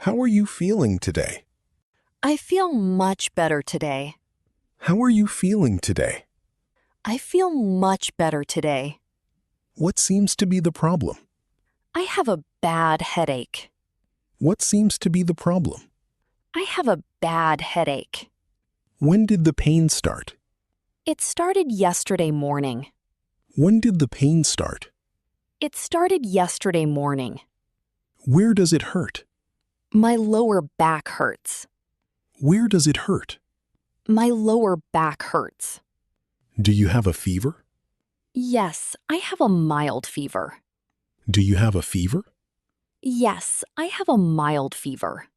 How are you feeling today? I feel much better today. How are you feeling today? I feel much better today. What seems to be the problem? I have a bad headache. What seems to be the problem? I have a bad headache. When did the pain start? It started yesterday morning. When did the pain start? It started yesterday morning. Where does it hurt? My lower back hurts. Where does it hurt? My lower back hurts. Do you have a fever? Yes, I have a mild fever. Do you have a fever? Yes, I have a mild fever.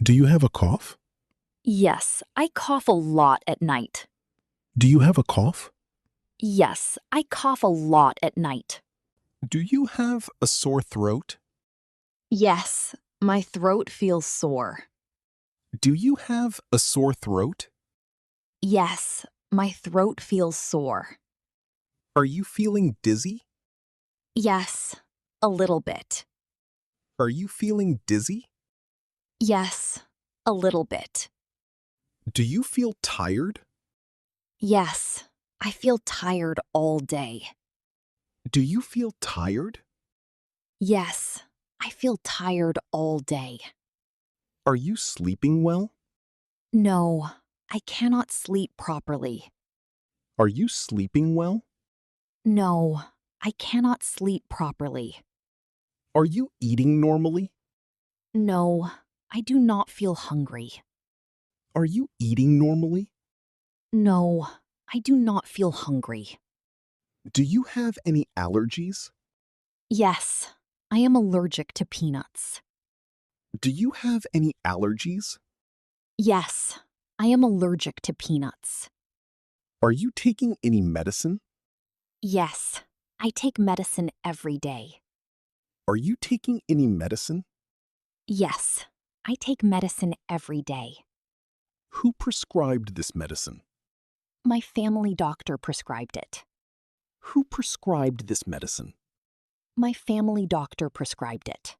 Do you have a cough? Yes, I cough a lot at night. Do you have a cough? Yes, I cough a lot at night. Do you have a sore throat? Yes, my throat feels sore. Do you have a sore throat? Yes, my throat feels sore. Are you feeling dizzy? Yes, a little bit. Are you feeling dizzy? Yes, a little bit. Do you feel tired? Yes, I feel tired all day. Do you feel tired? Yes, I feel tired all day. Are you sleeping well? No, I cannot sleep properly. Are you sleeping well? No, I cannot sleep properly. Are you eating normally? No, I do not feel hungry. Are you eating normally? No, I do not feel hungry. Do you have any allergies? Yes, I am allergic to peanuts. Do you have any allergies? Yes, I am allergic to peanuts. Are you taking any medicine? Yes, I take medicine every day. Are you taking any medicine? Yes, I take medicine every day. Who prescribed this medicine? My family doctor prescribed it. Who prescribed this medicine? My family doctor prescribed it.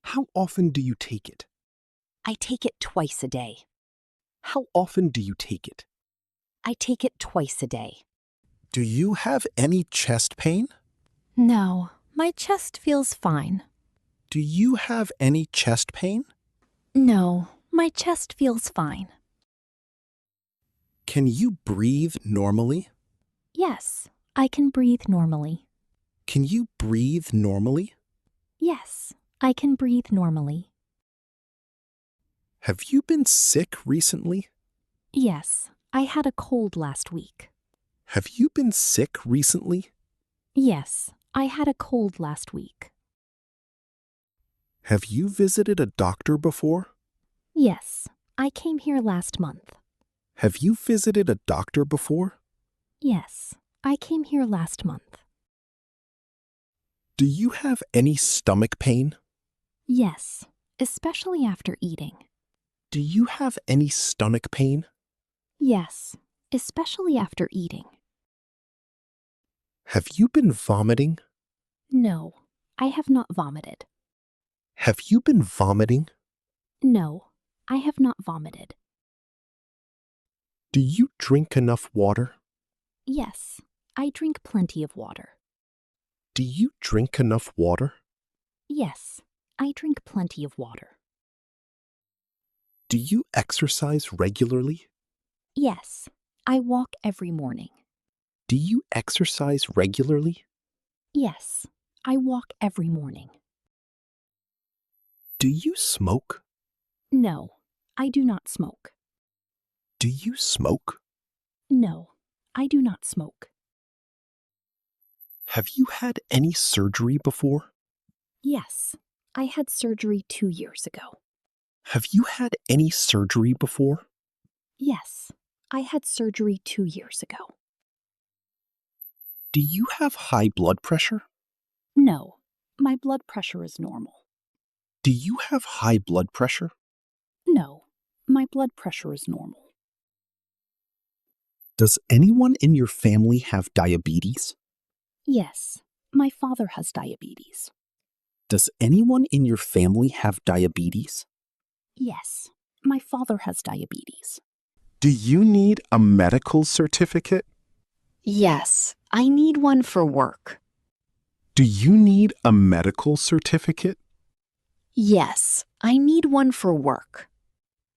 How often do you take it? I take it twice a day. How often do you take it? I take it twice a day. Do you have any chest pain? No, my chest feels fine. Do you have any chest pain? No, my chest feels fine. Can you breathe normally? Yes, I can breathe normally. Can you breathe normally? Yes, I can breathe normally. Have you been sick recently? Yes, I had a cold last week. Have you been sick recently? Yes, I had a cold last week. Have you visited a doctor before? Yes, I came here last month. Have you visited a doctor before? Yes, I came here last month. Do you have any stomach pain? Yes, especially after eating. Do you have any stomach pain? Yes, especially after eating. Have you been vomiting? No, I have not vomited. Have you been vomiting? No, I have not vomited. Do you drink enough water? Yes, I drink plenty of water. Do you drink enough water? Yes, I drink plenty of water. Do you exercise regularly? Yes, I walk every morning. Do you exercise regularly? Yes, I walk every morning. Do you smoke? No, I do not smoke. Do you smoke? No, I do not smoke. Have you had any surgery before? Yes, I had surgery 2 years ago. Have you had any surgery before? Yes, I had surgery 2 years ago. Do you have high blood pressure? No, my blood pressure is normal. Do you have high blood pressure? No, my blood pressure is normal. Does anyone in your family have diabetes? Yes, my father has diabetes. Does anyone in your family have diabetes? Yes, my father has diabetes. Do you need a medical certificate? Yes, I need one for work. Do you need a medical certificate? Yes, I need one for work.